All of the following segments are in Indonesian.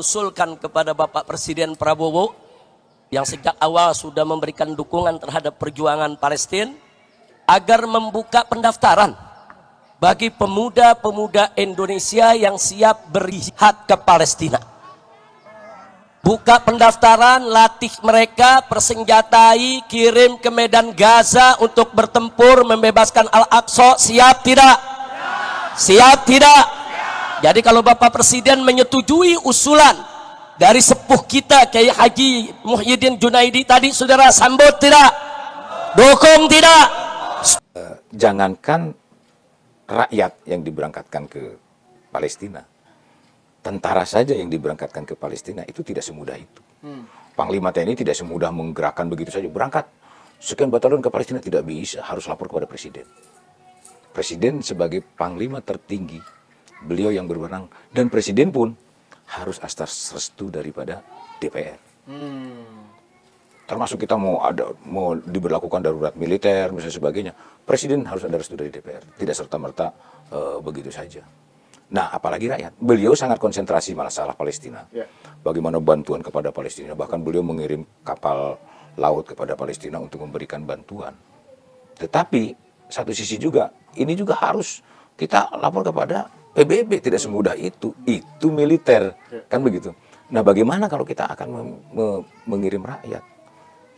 usulkan kepada Bapak Presiden Prabowo yang sejak awal sudah memberikan dukungan terhadap perjuangan Palestina agar membuka pendaftaran bagi pemuda-pemuda Indonesia yang siap berjihad ke Palestina. Buka pendaftaran, latih mereka, persenjatai, kirim ke medan Gaza untuk bertempur membebaskan Al-Aqsa. Siap tidak? Siap tidak? Jadi kalau Bapak Presiden menyetujui usulan dari sepuh kita Kiai Haji Muhyiddin Junaidi tadi, saudara sambut tidak? Dukung tidak? Jangankan rakyat yang diberangkatkan ke Palestina, tentara saja yang diberangkatkan ke Palestina itu tidak semudah itu. Panglima TNI tidak semudah menggerakkan begitu saja. Berangkat sekian batalion ke Palestina tidak bisa, harus lapor kepada Presiden. Presiden sebagai Panglima tertinggi, beliau yang berwenang, dan Presiden pun harus atas restu daripada DPR. Termasuk kita mau diberlakukan darurat militer, misalnya sebagainya, Presiden harus ada restu dari DPR. Tidak serta-merta begitu saja. Nah, apalagi rakyat. Beliau sangat konsentrasi masalah Palestina. Bagaimana bantuan kepada Palestina. Bahkan beliau mengirim kapal laut kepada Palestina untuk memberikan bantuan. Tetapi, satu sisi juga, ini juga harus kita lapor kepada PBB. Tidak semudah itu. Itu militer. Kan begitu. Nah, bagaimana kalau kita akan mengirim rakyat?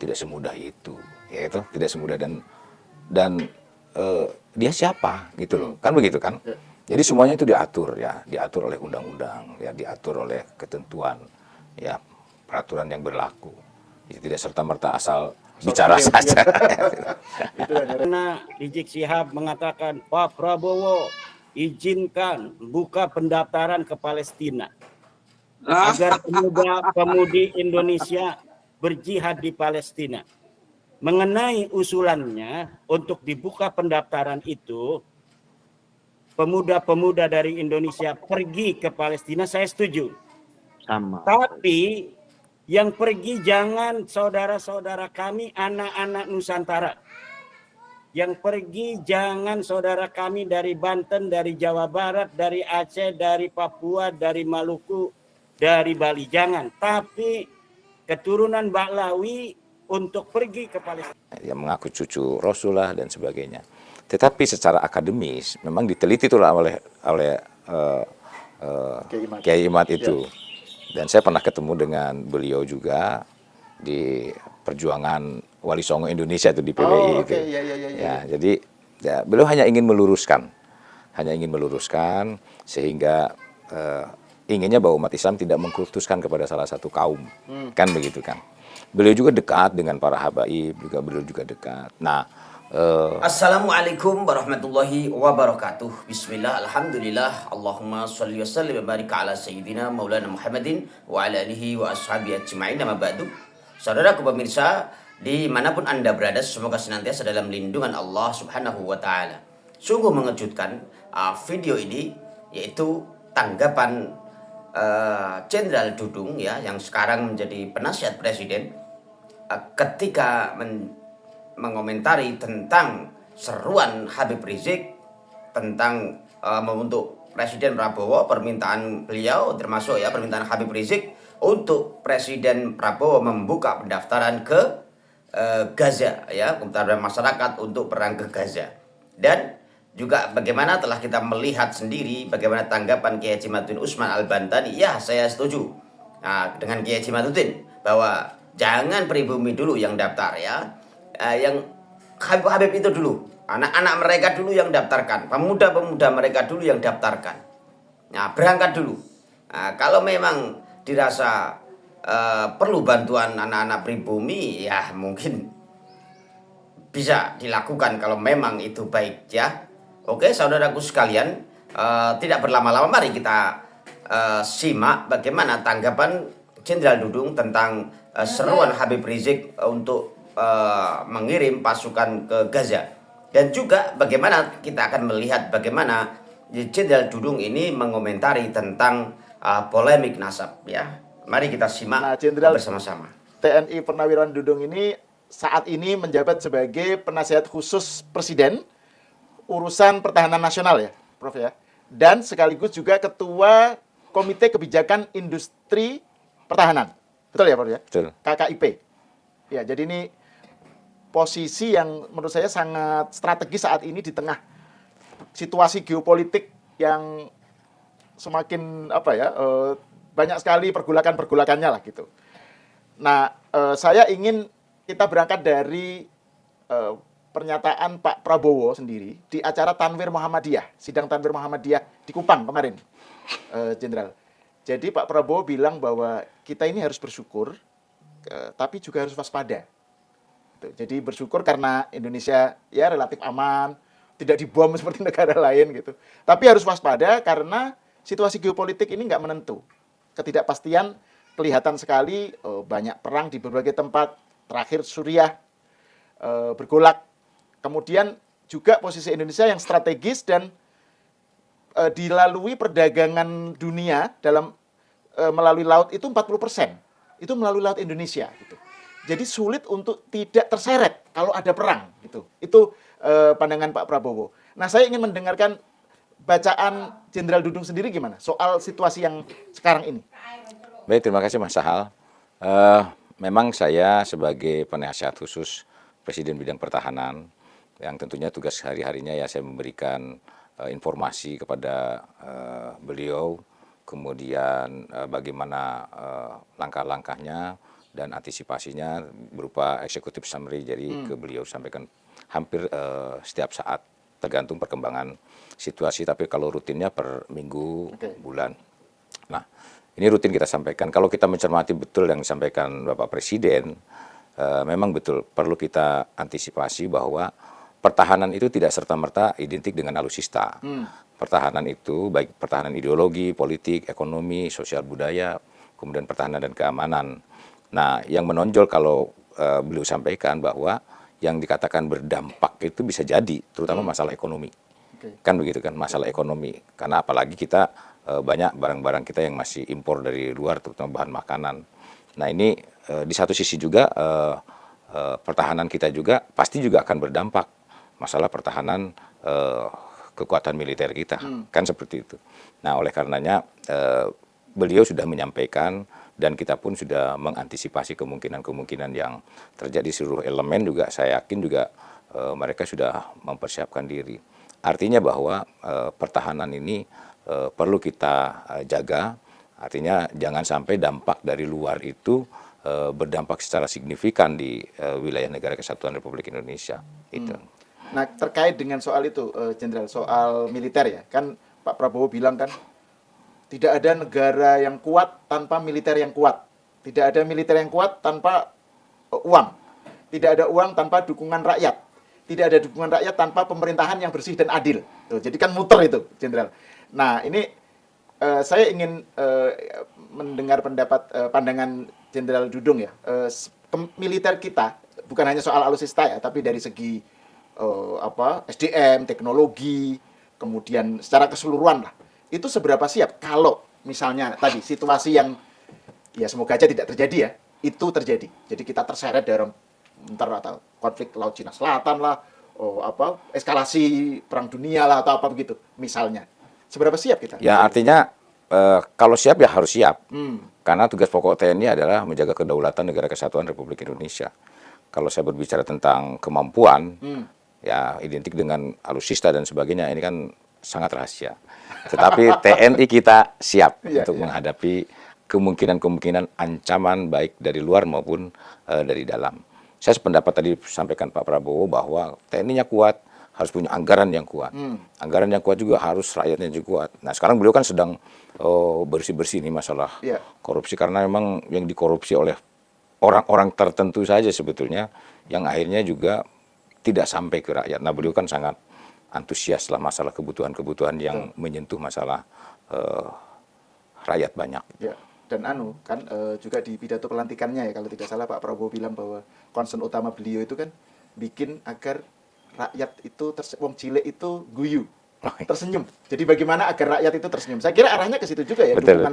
Tidak semudah itu. Ya, itu tidak semudah. Dan dia siapa? Gitu loh. Kan begitu kan? Jadi semuanya itu diatur ya, diatur oleh undang-undang, ya diatur oleh ketentuan, ya peraturan yang berlaku. Jadi tidak serta-merta asal bicara saja. Karena Rizik Syihab mengatakan, Pak Prabowo izinkan buka pendaftaran ke Palestina agar pemuda-pemudi Indonesia berjihad di Palestina. Mengenai usulannya untuk dibuka pendaftaran itu, pemuda-pemuda dari Indonesia pergi ke Palestina, saya setuju. Sama. Tapi yang pergi jangan saudara-saudara kami, anak-anak Nusantara. Yang pergi jangan saudara kami dari Banten, dari Jawa Barat, dari Aceh, dari Papua, dari Maluku, dari Bali. Jangan. Tapi keturunan Baklawi untuk pergi ke Palestina. Yang mengaku cucu Rasulullah dan sebagainya. Tetapi secara akademis memang diteliti itulah oleh Kiai Imad itu. Dan saya pernah ketemu dengan beliau juga di perjuangan Wali Songo Indonesia itu di PBI itu. Ya, jadi ya, beliau hanya ingin meluruskan sehingga inginnya bahwa umat Islam tidak mengkultuskan kepada salah satu kaum, kan begitu kan. Beliau juga dekat dengan para habaib, beliau juga dekat. Nah, Assalamualaikum warahmatullahi wabarakatuh. Bismillah, alhamdulillah, Allahumma sholli wa sallim wa barik ala sayyidina maulana Muhammadin wa ala alihi wa ashabihi ajma'in, amma ba'du. Saudaraku pemirsa, dimanapun Anda berada, semoga senantiasa dalam lindungan Allah subhanahu wa ta'ala. Sungguh mengejutkan video ini, yaitu tanggapan Jenderal Dudung ya, yang sekarang menjadi penasihat presiden, ketika mengomentari tentang seruan Habib Rizik tentang untuk Presiden Prabowo, permintaan beliau termasuk ya permintaan Habib Rizik untuk Presiden Prabowo membuka pendaftaran ke Gaza ya, pendaftaran masyarakat untuk perang ke Gaza. Dan juga bagaimana telah kita melihat sendiri bagaimana tanggapan Kiai Haji Maduddin Usman Al-Bantani. Ya, saya setuju dengan Kiai Haji Maduddin bahwa jangan pribumi dulu yang daftar ya. Yang Habib itu dulu, anak-anak mereka dulu yang daftarkan, pemuda-pemuda mereka dulu yang daftarkan. Nah, berangkat dulu. Nah, kalau memang dirasa perlu bantuan anak-anak pribumi, ya mungkin bisa dilakukan kalau memang itu baik ya. Oke, saudaraku sekalian, tidak berlama-lama, mari kita simak bagaimana tanggapan Jenderal Dudung tentang seruan Habib Rizik untuk mengirim pasukan ke Gaza. Dan juga bagaimana kita akan melihat bagaimana Jenderal Dudung ini mengomentari tentang polemik nasab ya. Mari kita simak bersama-sama. TNI Purnawirawan Dudung ini saat ini menjabat sebagai penasihat khusus Presiden urusan pertahanan nasional ya, Prof ya. Dan sekaligus juga ketua Komite Kebijakan Industri Pertahanan. Betul ya, Pak ya? Betul. KKIP. Ya, jadi ini posisi yang menurut saya sangat strategis saat ini di tengah situasi geopolitik yang semakin banyak sekali pergolakan-pergolakannya lah gitu. Nah, saya ingin kita berangkat dari pernyataan Pak Prabowo sendiri di acara Tanwir Muhammadiyah, sidang Tanwir Muhammadiyah di Kupang kemarin, Jenderal. Jadi Pak Prabowo bilang bahwa kita ini harus bersyukur, tapi juga harus waspada. Jadi bersyukur karena Indonesia ya relatif aman, tidak dibom seperti negara lain gitu. Tapi harus waspada karena situasi geopolitik ini nggak menentu. Ketidakpastian kelihatan sekali, banyak perang di berbagai tempat. Terakhir Suriah bergolak. Kemudian juga posisi Indonesia yang strategis dan dilalui perdagangan dunia melalui laut itu 40%. Itu melalui laut Indonesia gitu. Jadi sulit untuk tidak terseret kalau ada perang gitu. Itu pandangan Pak Prabowo. Nah, saya ingin mendengarkan bacaan Jenderal Dudung sendiri gimana soal situasi yang sekarang ini. Baik, terima kasih Mas Sahal. Memang saya sebagai penasihat khusus Presiden bidang pertahanan, yang tentunya tugas hari-harinya ya saya memberikan informasi kepada beliau, kemudian bagaimana langkah-langkahnya dan antisipasinya berupa executive summary, jadi ke beliau sampaikan hampir setiap saat, tergantung perkembangan situasi, tapi kalau rutinnya per minggu, bulan. Nah, ini rutin kita sampaikan. Kalau kita mencermati betul yang disampaikan Bapak Presiden, memang betul perlu kita antisipasi bahwa pertahanan itu tidak serta-merta identik dengan alutsista. Pertahanan itu baik pertahanan ideologi, politik, ekonomi, sosial budaya, kemudian pertahanan dan keamanan. Nah, yang menonjol kalau beliau sampaikan bahwa yang dikatakan berdampak itu bisa jadi, terutama masalah ekonomi. Kan begitu kan, masalah ekonomi. Karena apalagi kita banyak barang-barang kita yang masih impor dari luar, terutama bahan makanan. Nah, ini di satu sisi juga pertahanan kita juga pasti juga akan berdampak. Masalah pertahanan kekuatan militer kita, kan seperti itu. Nah, oleh karenanya beliau sudah menyampaikan dan kita pun sudah mengantisipasi kemungkinan-kemungkinan yang terjadi seluruh elemen juga. Saya yakin juga mereka sudah mempersiapkan diri. Artinya bahwa pertahanan ini perlu kita jaga. Artinya jangan sampai dampak dari luar itu berdampak secara signifikan di wilayah Negara Kesatuan Republik Indonesia. Itu. Nah, terkait dengan soal itu, Jenderal, soal militer ya, kan Pak Prabowo bilang kan, tidak ada negara yang kuat tanpa militer yang kuat. Tidak ada militer yang kuat tanpa uang. Tidak ada uang tanpa dukungan rakyat. Tidak ada dukungan rakyat tanpa pemerintahan yang bersih dan adil. Tuh, jadi kan muter itu, Jenderal. Nah, ini saya ingin mendengar pandangan Jenderal Dudung ya. Militer kita, bukan hanya soal alutsista ya, tapi dari segi SDM, teknologi, kemudian secara keseluruhan lah. Itu seberapa siap kalau misalnya tadi situasi yang ya semoga aja tidak terjadi ya, itu terjadi. Jadi kita terseret dalam atau konflik Laut Cina Selatan lah, eskalasi perang dunia lah atau apa begitu misalnya. Seberapa siap kita? Ya, artinya kalau siap ya harus siap. Karena tugas pokok TNI adalah menjaga kedaulatan Negara Kesatuan Republik Indonesia. Kalau saya berbicara tentang kemampuan, ya identik dengan alutsista dan sebagainya, ini kan sangat rahasia. Tetapi TNI kita siap untuk menghadapi kemungkinan-kemungkinan ancaman baik dari luar maupun dari dalam. Saya sependapat tadi sampaikan Pak Prabowo bahwa TNI-nya kuat, harus punya anggaran yang kuat. Anggaran yang kuat juga harus rakyatnya juga kuat. Nah, sekarang beliau kan sedang bersih-bersih nih masalah korupsi, karena memang yang dikorupsi oleh orang-orang tertentu saja sebetulnya, yang akhirnya juga tidak sampai ke rakyat. Nah, beliau kan sangat antusias lah masalah kebutuhan-kebutuhan yang menyentuh masalah rakyat banyak. Ya. Dan juga di pidato pelantikannya ya, kalau tidak salah Pak Prabowo bilang bahwa concern utama beliau itu kan bikin agar rakyat itu wong cilik itu guyu, tersenyum. Jadi bagaimana agar rakyat itu tersenyum? Saya kira arahnya ke situ juga ya. Betul.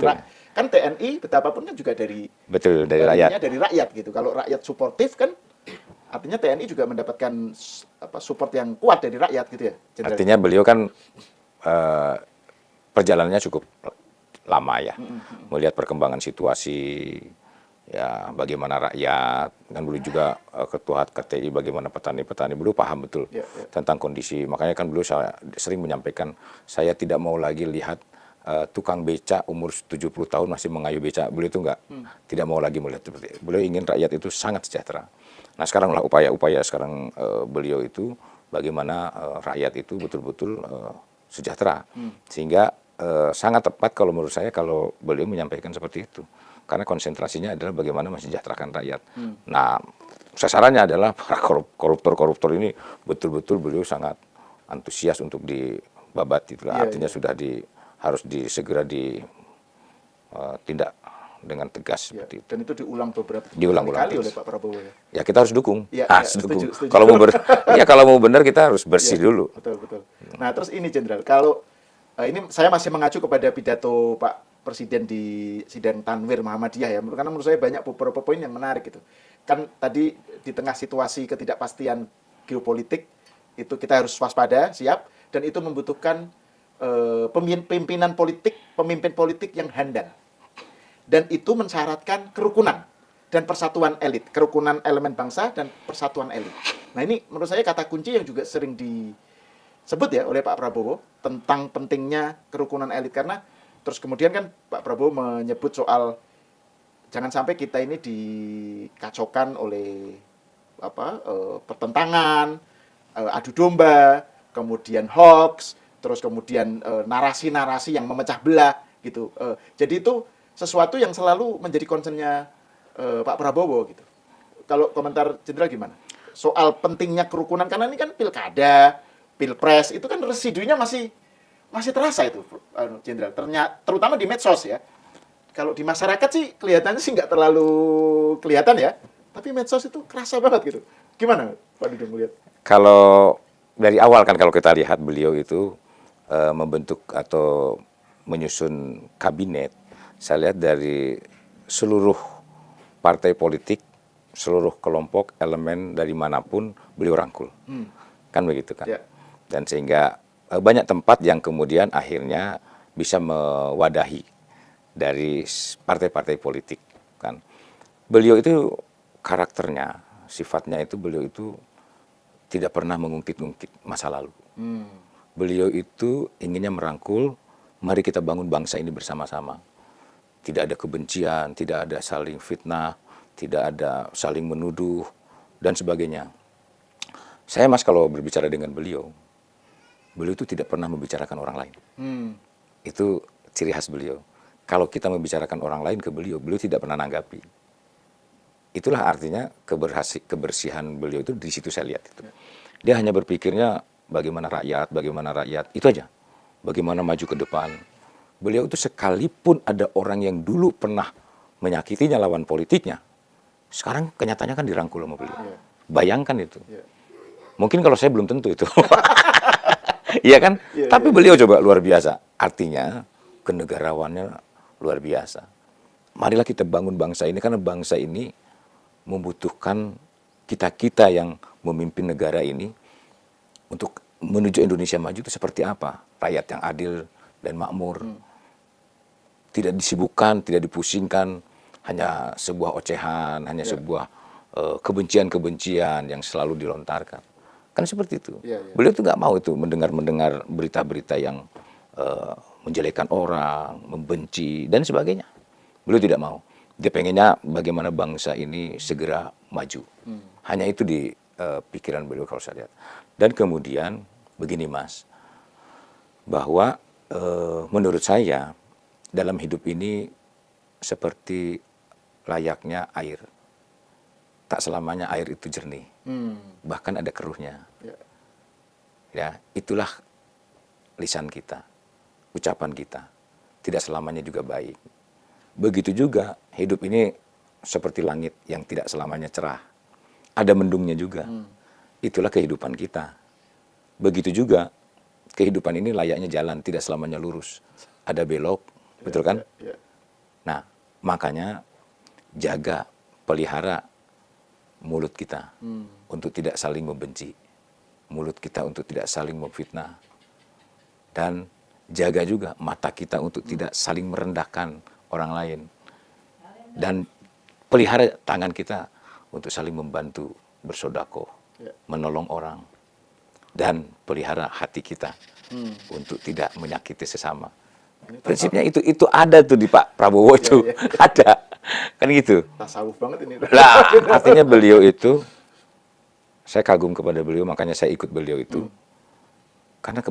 Kan TNI betapapun kan juga dari rakyat. Dari rakyat gitu. Kalau rakyat suportif kan artinya TNI juga mendapatkan support yang kuat dari rakyat gitu ya. Jenderal. Artinya beliau kan perjalanannya cukup lama ya, melihat perkembangan situasi, ya bagaimana rakyat, kan beliau juga ketua KTI, bagaimana petani-petani, beliau paham betul tentang kondisi. Makanya kan beliau sering menyampaikan, saya tidak mau lagi lihat tukang beca umur 70 tahun masih mengayuh beca. Beliau itu tidak mau lagi melihat seperti itu. Beliau ingin rakyat itu sangat sejahtera. Nah sekarang lah upaya-upaya sekarang beliau itu bagaimana rakyat itu betul-betul sejahtera, sehingga sangat tepat kalau menurut saya kalau beliau menyampaikan seperti itu. Karena konsentrasinya adalah bagaimana mensejahterakan rakyat. Nah, sasarannya adalah para koruptor-koruptor ini betul-betul beliau sangat antusias untuk dibabat. Itulah artinya sudah harus segera ditindak dengan tegas seperti itu. Dan itu diulang beberapa kali oleh Pak Prabowo ya. Ya kita harus dukung. Setuju. Kalau mau benar kita harus bersih dulu. Betul. Nah, terus ini Jenderal, kalau ini saya masih mengacu kepada pidato Pak Presiden di sidang Tanwir Muhammadiyah ya, karena menurut saya banyak beberapa poin yang menarik gitu. Kan tadi di tengah situasi ketidakpastian geopolitik itu kita harus waspada, siap, dan itu membutuhkan pemimpin politik yang handal. Dan itu mensyaratkan kerukunan dan persatuan elit, kerukunan elemen bangsa dan persatuan elit. Nah ini menurut saya kata kunci yang juga sering disebut ya oleh Pak Prabowo tentang pentingnya kerukunan elit, karena terus kemudian kan Pak Prabowo menyebut soal jangan sampai kita ini dikacaukan oleh pertentangan, adu domba, kemudian hoax, terus kemudian narasi-narasi yang memecah belah gitu. Jadi itu sesuatu yang selalu menjadi concernnya Pak Prabowo gitu. Kalau komentar Jenderal gimana? Soal pentingnya kerukunan, karena ini kan pilkada, pilpres, itu kan residunya masih terasa itu, Jenderal. Terutama di medsos ya. Kalau di masyarakat sih kelihatannya sih nggak terlalu kelihatan ya. Tapi medsos itu kerasa banget gitu. Gimana Pak Dudung melihat? Kalau dari awal kan kalau kita lihat beliau itu membentuk atau menyusun kabinet, saya lihat dari seluruh partai politik, seluruh kelompok, elemen dari manapun beliau rangkul. Kan begitu kan. Yeah. Dan sehingga banyak tempat yang kemudian akhirnya bisa mewadahi dari partai-partai politik kan. Beliau itu karakternya, sifatnya itu beliau itu tidak pernah mengungkit-ungkit masa lalu. Beliau itu inginnya merangkul, mari kita bangun bangsa ini bersama-sama. Tidak ada kebencian, tidak ada saling fitnah, tidak ada saling menuduh dan sebagainya. Saya kalau berbicara dengan beliau itu tidak pernah membicarakan orang lain. Itu ciri khas beliau. Kalau kita membicarakan orang lain ke beliau tidak pernah nanggapi. Itulah artinya kebersihan beliau itu di situ saya lihat itu. Dia hanya berpikirnya bagaimana rakyat, itu aja. Bagaimana maju ke depan. Beliau itu sekalipun ada orang yang dulu pernah menyakitinya lawan politiknya, sekarang kenyataannya kan dirangkul sama beliau. Bayangkan itu. Mungkin kalau saya belum tentu itu. Iya kan? Tapi beliau coba luar biasa. Artinya kenegarawannya luar biasa. Marilah kita bangun bangsa ini, karena bangsa ini membutuhkan kita-kita yang memimpin negara ini untuk menuju Indonesia maju itu seperti apa? Rakyat yang adil dan makmur. Tidak disibukkan, tidak dipusingkan, hanya sebuah ocehan, hanya sebuah kebencian-kebencian yang selalu dilontarkan. Kan seperti itu. Beliau tuh nggak mau itu mendengar berita-berita yang menjelekkan orang, membenci dan sebagainya. Beliau tidak mau. Dia pengennya bagaimana bangsa ini segera maju. Hanya itu di pikiran beliau kalau saya lihat. Dan kemudian begini Mas, bahwa menurut saya dalam hidup ini seperti layaknya air. Tak selamanya air itu jernih. Bahkan ada keruhnya. Ya, itulah lisan kita, ucapan kita. Tidak selamanya juga baik. Begitu juga hidup ini seperti langit yang tidak selamanya cerah. Ada mendungnya juga. Itulah kehidupan kita. Begitu juga kehidupan ini layaknya jalan, tidak selamanya lurus. Ada belok, betul kan? Nah, makanya jaga, pelihara mulut kita untuk tidak saling membenci, mulut kita untuk tidak saling memfitnah, dan jaga juga mata kita untuk tidak saling merendahkan orang lain. Dan pelihara tangan kita untuk saling membantu, bersedekah, menolong orang. Dan pelihara hati kita untuk tidak menyakiti sesama. Prinsipnya itu ada tuh di Pak Prabowo itu. Ada. Kan gitu. Tasawuf banget ini. Lah, artinya beliau itu, saya kagum kepada beliau, makanya saya ikut beliau itu. Karena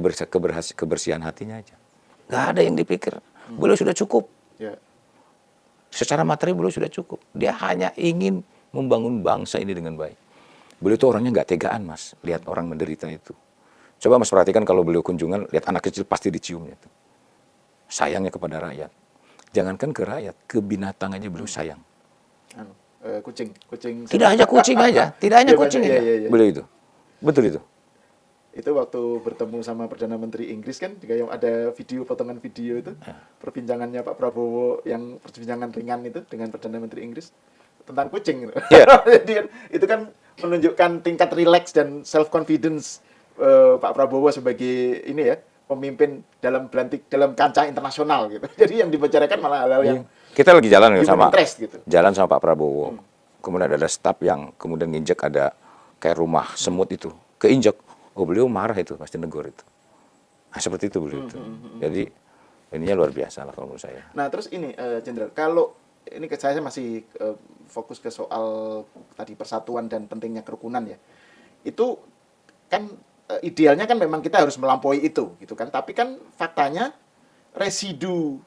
kebersihan hatinya aja. Nggak ada yang dipikir. Beliau sudah cukup. Ya. Secara materi beliau sudah cukup. Dia hanya ingin membangun bangsa ini dengan baik. Beliau itu orangnya nggak tegaan, Mas. Lihat orang menderita itu. Coba Mas perhatikan kalau beliau kunjungan, lihat anak kecil pasti diciumnya. Tuh. Sayangnya kepada rakyat. Jangankan ke rakyat, ke binatang aja beliau sayang. Kucing. Tidak hanya kucing aja. Tidak hanya kucing aja. Beliau itu. Betul itu. Itu waktu bertemu sama Perdana Menteri Inggris kan, juga yang ada potongan video itu, perbincangannya Pak Prabowo yang perbincangan ringan itu dengan Perdana Menteri Inggris tentang kucing. Gitu. Jadi itu kan menunjukkan tingkat relax dan self confidence Pak Prabowo sebagai ini ya pemimpin dalam kancah internasional gitu. Jadi yang dibicarakan malah hal-hal yang kita lagi jalan sama gitu. Jalan sama Pak Prabowo. Kemudian ada staf yang kemudian nginjek ada kayak rumah semut itu, keinjek. Oh beliau marah itu, pasti negur itu. Nah, seperti itu beliau itu. Jadi ininya luar biasa lah kalau menurut saya. Nah terus ini Jenderal, kalau ini saya masih fokus ke soal tadi persatuan dan pentingnya kerukunan ya. Itu kan idealnya kan memang kita harus melampaui itu gitu kan. Tapi kan faktanya residu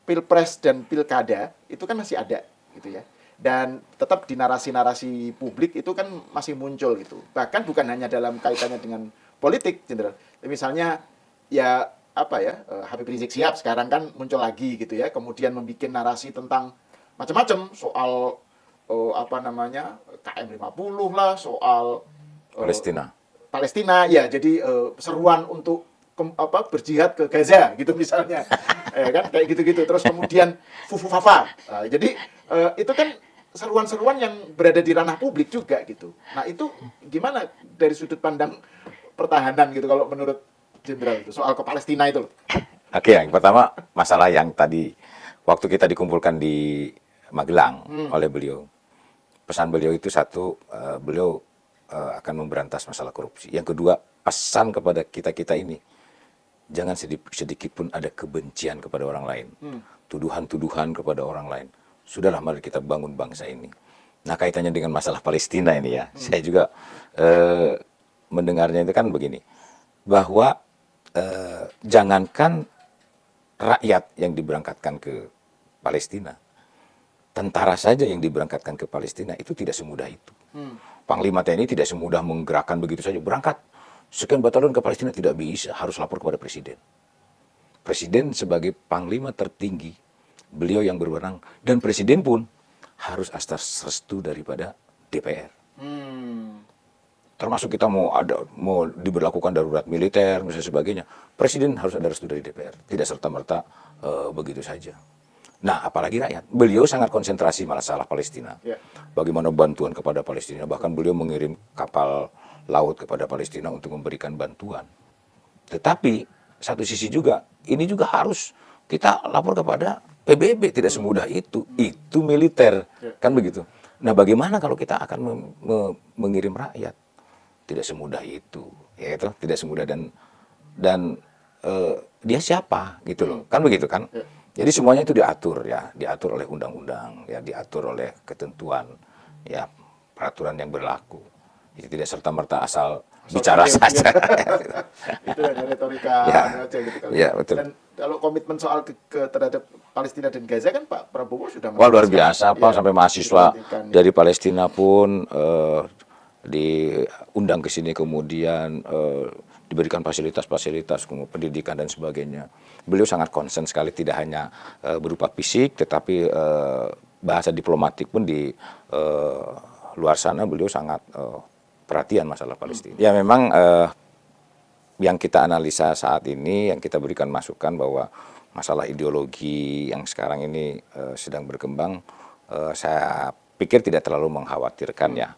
pilpres dan pilkada itu kan masih ada gitu ya. Dan tetap di narasi-narasi publik itu kan masih muncul gitu. Bahkan bukan hanya dalam kaitannya dengan politik, Jenderal. Misalnya ya apa ya, Habib Rizik Syihab sekarang kan muncul lagi gitu ya. Kemudian membuat narasi tentang macam-macam soal apa namanya KM 50 lah, soal Palestina ya. Jadi seruan untuk berjihad ke Gaza gitu misalnya. Kan kayak gitu-gitu. Terus kemudian Fufu Fafa. Jadi itu kan seruan-seruan yang berada di ranah publik juga gitu. Nah itu gimana dari sudut pandang pertahanan gitu kalau menurut Jenderal itu soal ke Palestina itu? Oke, yang pertama masalah yang tadi waktu kita dikumpulkan di Magelang oleh beliau. Pesan beliau itu satu, beliau akan memberantas masalah korupsi. Yang kedua, pesan kepada kita-kita ini, jangan sedikit pun ada kebencian kepada orang lain. Tuduhan-tuduhan kepada orang lain. Sudahlah, mari kita bangun bangsa ini. Nah, kaitannya dengan masalah Palestina ini ya, saya juga mendengarnya itu kan begini, bahwa jangankan rakyat yang diberangkatkan ke Palestina, tentara saja yang diberangkatkan ke Palestina itu tidak semudah itu. Panglima TNI tidak semudah menggerakkan begitu saja, berangkat sekian batalion ke Palestina, tidak bisa, harus lapor kepada Presiden. Presiden sebagai panglima tertinggi, beliau yang berwenang, dan Presiden pun harus atas restu daripada DPR. Termasuk kita mau diberlakukan darurat militer, misalnya sebagainya, Presiden harus ada restu dari DPR, tidak serta-merta begitu saja. Nah, apalagi rakyat. Beliau sangat konsentrasi masalah Palestina. Bagaimana bantuan kepada Palestina, bahkan beliau mengirim kapal laut kepada Palestina untuk memberikan bantuan. Tetapi satu sisi juga, ini juga harus kita lapor kepada PBB, tidak semudah itu militer, kan begitu. Nah, bagaimana kalau kita akan mengirim rakyat? Tidak semudah itu, ya itu tidak semudah dan dia siapa gitu loh, kan begitu kan? Jadi semuanya itu diatur ya, diatur oleh undang-undang, ya diatur oleh ketentuan, ya peraturan yang berlaku. Jadi tidak serta-merta asal bicara saja. Itu hanya retorika aja gitu kan. Ya, betul. Dan kalau komitmen soal terhadap Palestina dan Gaza kan Pak Prabowo sudah luar biasa, Pak, sampai mahasiswa dari Palestina pun diundang ke sini, kemudian diberikan fasilitas-fasilitas pendidikan dan sebagainya. Beliau sangat konsen sekali, tidak hanya berupa fisik, tetapi bahasa diplomatik pun di luar sana beliau sangat perhatian masalah Palestina. Ya memang yang kita analisa saat ini, yang kita berikan masukan bahwa masalah ideologi yang sekarang ini sedang berkembang, saya pikir tidak terlalu mengkhawatirkan ya.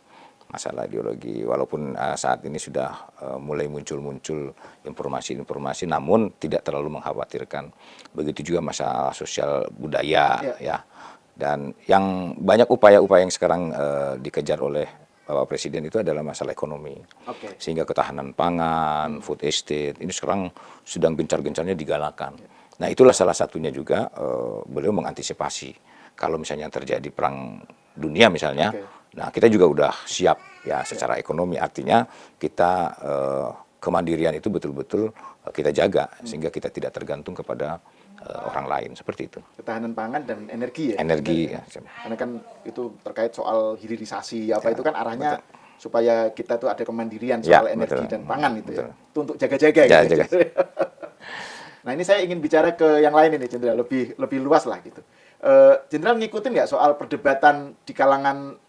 masalah ideologi. Walaupun saat ini sudah mulai muncul-muncul informasi-informasi, namun tidak terlalu mengkhawatirkan. Begitu juga masalah sosial budaya, ya. Dan yang banyak upaya-upaya yang sekarang dikejar oleh Bapak Presiden itu adalah masalah ekonomi. Sehingga ketahanan pangan, food estate, ini sekarang sedang gencar-gencarnya digalakan. Nah, itulah salah satunya juga beliau mengantisipasi. Kalau misalnya terjadi perang dunia misalnya, nah kita juga udah siap ya secara ekonomi. Artinya kita kemandirian itu betul-betul kita jaga sehingga kita tidak tergantung kepada orang lain, seperti itu. Ketahanan pangan dan energi ya. Energi ya. Karena kan itu terkait soal hilirisasi apa itu kan arahnya supaya kita tuh ada kemandirian soal energi dan pangan itu ya. Itu untuk jaga-jaga gitu. Nah, ini saya ingin bicara ke yang lain ini, Jenderal, lebih luas lah gitu. Jenderal ngikutin nggak soal perdebatan di kalangan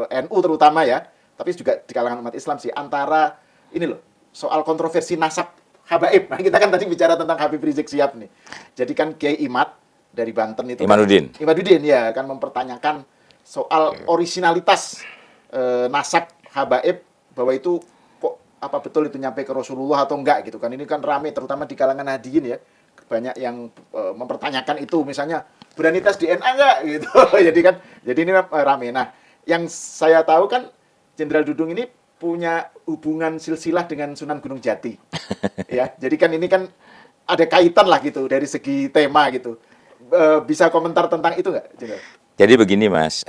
NU terutama ya, tapi juga di kalangan umat Islam sih, antara ini loh, soal kontroversi nasab habaib. Nah, kita kan tadi bicara tentang Habib Rizik Syihab nih. Jadi kan Kiai Imad dari Banten itu Imaduddin ya kan mempertanyakan soal originalitas nasab habaib, bahwa itu kok apa betul itu nyampe ke Rasulullah atau enggak gitu kan. Ini kan rame terutama di kalangan hadiyin ya. Banyak yang mempertanyakan itu, misalnya berani tes DNA enggak gitu. jadi ini rame. Nah, yang saya tahu kan Jenderal Dudung ini punya hubungan silsilah dengan Sunan Gunung Jati. Ya, jadi kan ini kan ada kaitan lah gitu dari segi tema gitu. Bisa komentar tentang itu nggak, Jenderal? Jadi begini Mas,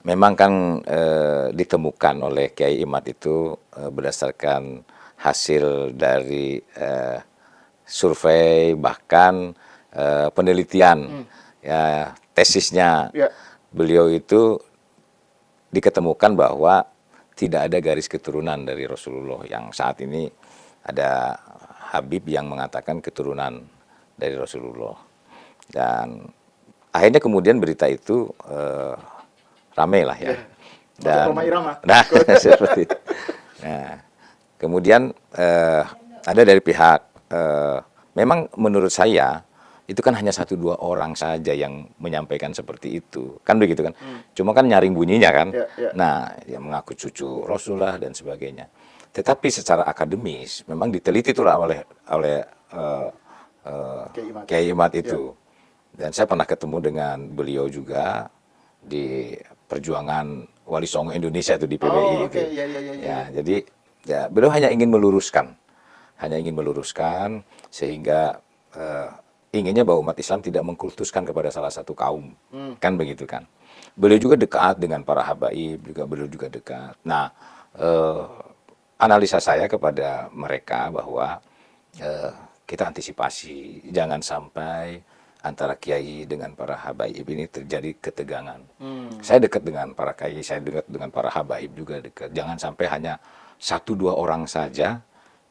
memang kan ditemukan oleh Kiai Imad itu berdasarkan hasil dari survei bahkan penelitian ya tesisnya beliau itu diketemukan bahwa tidak ada garis keturunan dari Rasulullah. Yang saat ini ada Habib yang mengatakan keturunan dari Rasulullah. Dan akhirnya kemudian berita itu ramai lah ya. Dan nah seperti itu. Nah, kemudian ada dari pihak memang menurut saya itu kan hanya 1-2 orang saja yang menyampaikan seperti itu, kan begitu kan? Cuma kan nyaring bunyinya kan. Nah, yang mengaku cucu Rasulullah dan sebagainya. Tetapi secara akademis memang diteliti itulah oleh Kiai Imad itu. Dan saya pernah ketemu dengan beliau juga di perjuangan Wali Songo Indonesia itu di PBI itu. Ya, jadi ya beliau hanya ingin meluruskan sehingga inginnya bahwa umat Islam tidak mengkultuskan kepada salah satu kaum, kan begitu kan. Beliau juga dekat dengan para habaib, beliau juga dekat. Nah, analisa saya kepada mereka bahwa kita antisipasi, jangan sampai antara kiai dengan para habaib ini terjadi ketegangan. Saya dekat dengan para kiai, saya dekat dengan para habaib juga dekat. Jangan sampai hanya 1-2 orang saja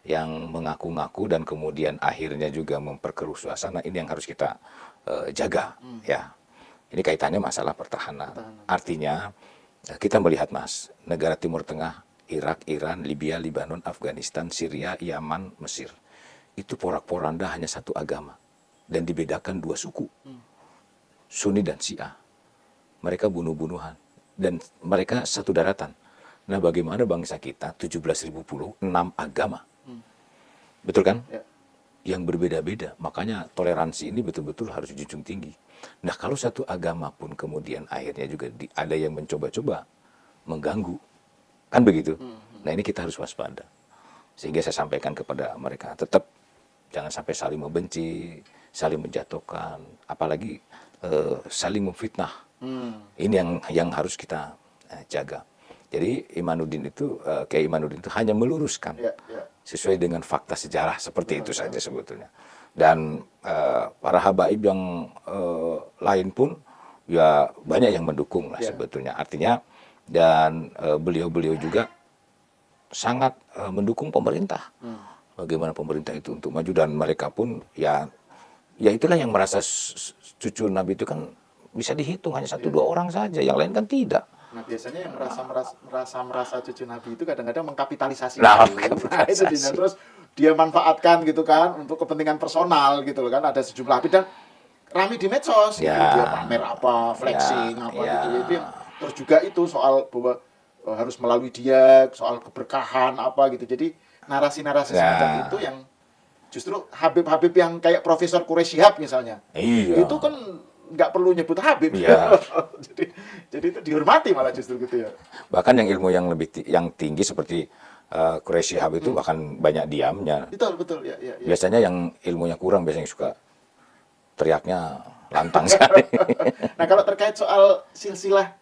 yang mengaku-ngaku dan kemudian akhirnya juga memperkeruh suasana. Ini yang harus kita jaga ya. Ini kaitannya masalah pertahanan. Artinya kita melihat Mas, negara Timur Tengah, Irak, Iran, Libya, Lebanon, Afghanistan, Syria, Yaman, Mesir, itu porak-poranda hanya satu agama dan dibedakan 2 suku, Sunni dan Syiah. Mereka bunuh-bunuhan dan mereka satu daratan. Nah, bagaimana bangsa kita 17.000 pulau, 6 agama. Betul kan? Ya. Yang berbeda-beda. Makanya toleransi ini betul-betul harus dijunjung tinggi. Nah, kalau satu agama pun kemudian akhirnya juga ada yang mencoba-coba mengganggu. Kan begitu? Nah, ini kita harus waspada. Sehingga saya sampaikan kepada mereka, tetap jangan sampai saling membenci, saling menjatuhkan, apalagi saling memfitnah. Ini yang harus kita jaga. Jadi Kiai Imaduddin itu hanya meluruskan sesuai dengan fakta sejarah seperti itu saja sebetulnya. Dan para habaib yang lain pun ya banyak yang mendukung lah sebetulnya. Artinya dan beliau-beliau juga sangat mendukung pemerintah. Bagaimana pemerintah itu untuk maju, dan mereka pun ya itulah yang merasa cucu Nabi itu kan bisa dihitung hanya 1-2 orang saja, yang lain kan tidak. Nah, biasanya yang merasa cucu Nabi itu kadang-kadang mengkapitalisasi. Itu terus dia manfaatkan gitu kan untuk kepentingan personal gitu loh kan, ada sejumlah habib dan rame di medsos. Dia pamer apa, flexing gitu. Terus juga itu soal bahwa harus melalui dia soal keberkahan apa gitu. Jadi narasi-narasi Ya. semacam itu yang justru Habib-Habib yang kayak Profesor Quraisy Shihab misalnya, Iya. itu kan nggak perlu nyebut Habib. Iya. jadi itu dihormati malah justru gitu ya. Bahkan yang ilmu yang yang tinggi seperti Quraisy Shihab itu bahkan banyak diamnya. Betul ya. Biasanya yang ilmunya kurang biasanya suka teriaknya lantang sekali. Nah, kalau terkait soal silsilah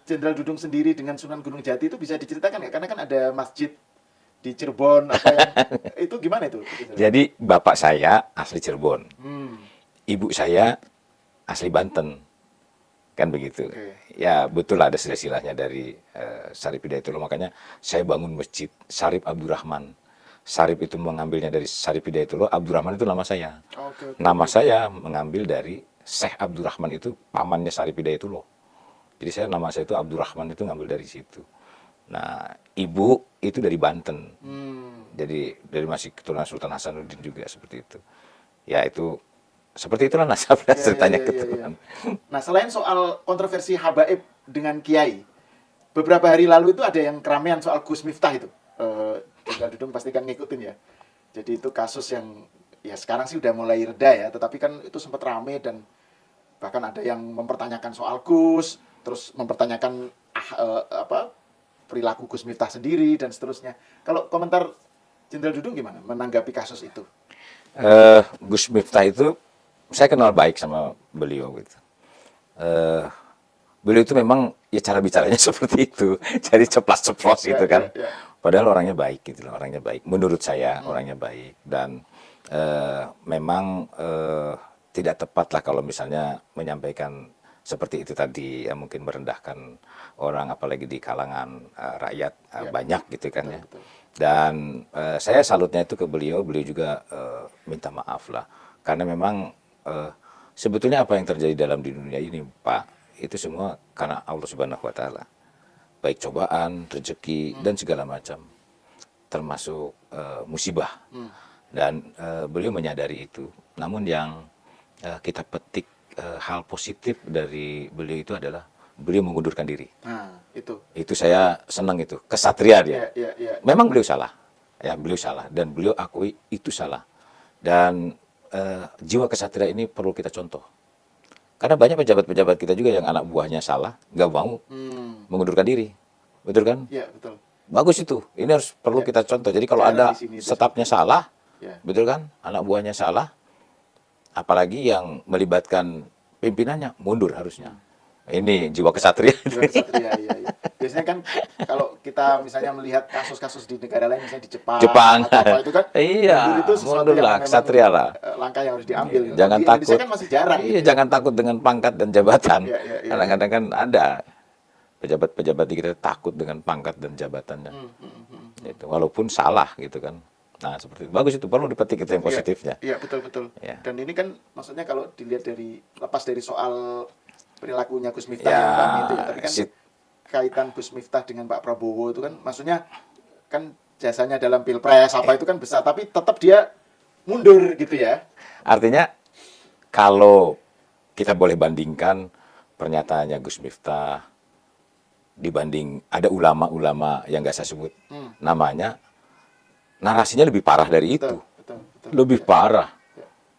Jenderal Dudung sendiri dengan Sunan Gunung Jati itu bisa diceritakan nggak? Karena kan ada masjid di Cirebon apa yang itu gimana itu? Jadi bapak saya asli Cirebon, Hmm, ibu saya asli Banten, kan begitu. Oke. Ya betul ada silsilahnya dari Syarif Hidayatullah, makanya saya bangun masjid Syarif Abdurrahman. Syarif itu mengambilnya dari Syarif Hidayatullah, Abdurrahman itu nama saya. oke. Nama saya mengambil dari Syekh Abdurrahman, itu pamannya Syarif Hidayatullah. Jadi nama saya itu Abdurrahman, itu ngambil dari situ. Nah, ibu itu dari Banten. Jadi dari masih keturunan Sultan Hasanuddin juga seperti itu. Ya itu seperti itulah nasabnya ceritanya keturunan. Nah, selain soal kontroversi habaib dengan kiai, beberapa hari lalu itu ada yang keramaian soal Gus Miftah itu. Jenderal Dudung pasti kan ngikutin ya. Jadi itu kasus yang ya sekarang sih udah mulai reda ya, tetapi kan itu sempat rame dan bahkan ada yang mempertanyakan soal Gus, terus mempertanyakan perilaku Gus Miftah sendiri dan seterusnya. Kalau komentar Jenderal Dudung gimana menanggapi kasus itu? Gus Miftah itu saya kenal baik sama beliau gitu. Beliau itu memang ya cara bicaranya seperti itu, jadi ceplas-ceplos gitu kan. Ya. Padahal orangnya baik gitu loh, orangnya baik. Menurut saya orangnya baik dan memang tidak tepat lah kalau misalnya menyampaikan seperti itu tadi, ya mungkin merendahkan orang apalagi di kalangan rakyat banyak gitu kan ya. Betul. Dan saya salutnya itu ke beliau juga minta maaf lah karena memang sebetulnya apa yang terjadi dalam di dunia ini Pak, itu semua karena Allah Subhanahu wa taala. Baik cobaan, rezeki dan segala macam. Termasuk musibah. Dan beliau menyadari itu. Namun yang kita petik hal positif dari beliau itu adalah beliau mengundurkan diri. Nah, itu. Itu saya senang itu, kesatria dia. Ya. Memang beliau salah. Ya, beliau salah dan beliau akui itu salah. Dan jiwa kesatria ini perlu kita contoh. Karena banyak pejabat-pejabat kita juga yang anak buahnya salah, nggak mau mengundurkan diri. Betul kan? Iya, betul. Bagus itu. Ini harus perlu kita contoh. Jadi kalau Jangan ada di sini, di stafnya salah, Ya. betul kan? Anak buahnya salah, apalagi yang melibatkan pimpinannya, mundur harusnya. Ini jiwa kesatria. Jiwa kesatria, iya. Biasanya kan kalau kita misalnya melihat kasus-kasus di negara lain, misalnya di Jepang, atau apa itu kan, Iya, mundur itu sesuatu mundur yang lah, memang, kesatria lah. langkah yang harus diambil. Jangan di takut. Indonesia kan masih jarang. Iya, gitu. jangan takut dengan pangkat dan jabatan. Iya. Kadang-kadang kan ada pejabat-pejabat di kita takut dengan pangkat dan jabatannya. Itu walaupun salah gitu kan. Nah, seperti itu. Bagus itu, perlu dipetik itu yang positifnya. Iya, betul. Iya. Dan ini kan maksudnya kalau dilihat lepas dari soal perilakunya Gus Miftah Ya, yang rame itu ya, tapi kan si- kaitan Gus Miftah dengan Pak Prabowo itu kan maksudnya kan jasanya dalam Pilpres apa itu kan besar, tapi tetap dia mundur gitu ya. Artinya kalau kita boleh bandingkan pernyataannya Gus Miftah dibanding ada ulama-ulama yang nggak saya sebut namanya, narasinya lebih parah dari itu. Betul. Lebih parah.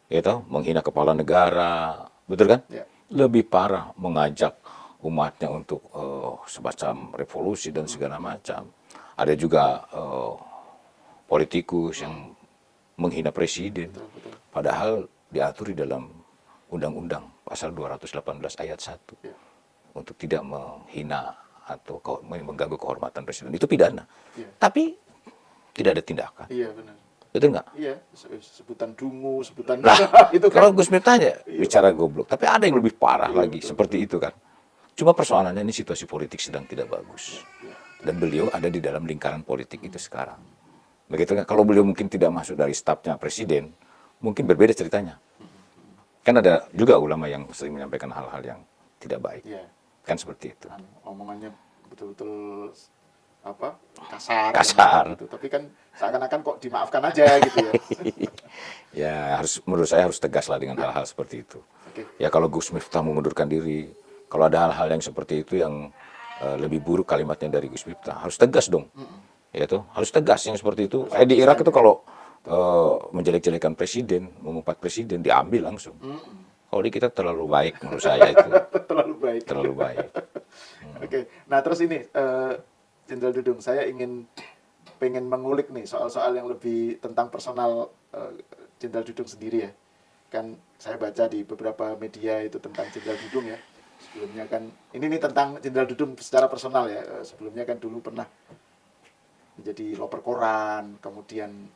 Gitu, menghina kepala negara, betul kan? Ya. Lebih parah, mengajak umatnya untuk semacam revolusi dan segala macam. Ada juga politikus yang menghina presiden. Padahal diatur di dalam Undang-Undang pasal 218 ayat 1 untuk tidak menghina atau mengganggu kehormatan presiden. Itu pidana. Iya. Tapi tidak ada tindakan. Iya benar. Betul nggak? Iya, sebutan dungu, sebutan Nah, itu kalau kan. Gus Miftah aja bicara goblok, tapi ada yang lebih parah lagi seperti itu kan. Cuma persoalannya ini situasi politik sedang tidak bagus. Dan beliau ada di dalam lingkaran politik itu sekarang. Begitu kan? Kalau beliau mungkin tidak masuk dari stafnya presiden, mungkin berbeda ceritanya. Kan ada juga ulama yang sering menyampaikan hal-hal yang tidak baik. Iya. Kan seperti itu. Omongannya betul-betul kasar gitu. Tapi kan seakan-akan kok dimaafkan aja gitu ya. Ya menurut saya harus tegas lah dengan hal-hal seperti itu. Oke. Ya kalau Gus Miftah mengundurkan diri, kalau ada hal-hal yang seperti itu yang lebih buruk kalimatnya dari Gus Miftah. Harus tegas dong. Ya tuh, harus tegas yang seperti itu. Di Irak itu kalau menjelek-jelekan presiden, mengumpat presiden, diambil langsung. Kalau di kita terlalu baik menurut saya itu. Terlalu baik. Terlalu baik. Oke, nah terus ini Jenderal Dudung, saya pengen mengulik nih soal-soal yang lebih tentang personal Jenderal Dudung sendiri ya. Kan saya baca di beberapa media itu tentang Jenderal Dudung ya. Sebelumnya kan ini nih tentang Jenderal Dudung secara personal ya. Sebelumnya kan dulu pernah menjadi loper koran, kemudian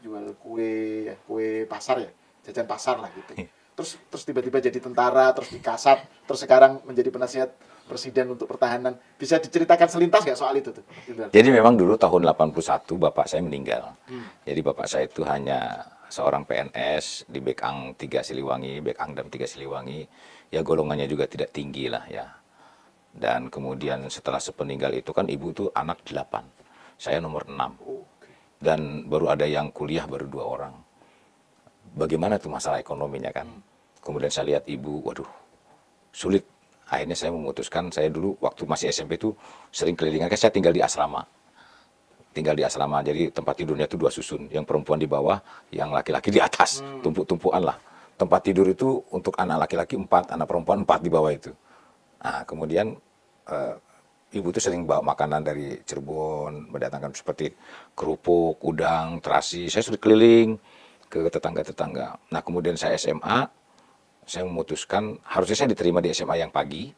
jual kue pasar ya, jajan pasar lah gitu. Terus tiba-tiba jadi tentara, terus dikasat, terus sekarang menjadi penasihat presiden untuk pertahanan. Bisa diceritakan selintas nggak soal itu tuh? Jadi memang dulu tahun 81 bapak saya meninggal. Jadi bapak saya itu hanya seorang PNS di Bekang 3 Siliwangi, Bekang Dam 3 Siliwangi. Ya golongannya juga tidak tinggi lah ya. Dan kemudian setelah sepeninggal itu kan ibu tuh anak 8. Saya nomor 6. Dan baru ada yang kuliah baru 2 orang. Bagaimana tuh masalah ekonominya kan? Kemudian saya lihat ibu, waduh, sulit. Akhirnya saya memutuskan, saya dulu waktu masih SMP itu sering keliling, kan saya tinggal di asrama. Tinggal di asrama, jadi tempat tidurnya itu 2 susun. Yang perempuan di bawah, yang laki-laki di atas. Tumpuk-tumpukan lah. Tempat tidur itu untuk anak laki-laki 4, anak perempuan 4 di bawah itu. Nah, kemudian ibu itu sering bawa makanan dari Cirebon, mendatangkan seperti kerupuk, udang, terasi. Saya sudah keliling ke tetangga-tetangga. Nah, kemudian saya SMA, saya memutuskan, harusnya saya diterima di SMA yang pagi.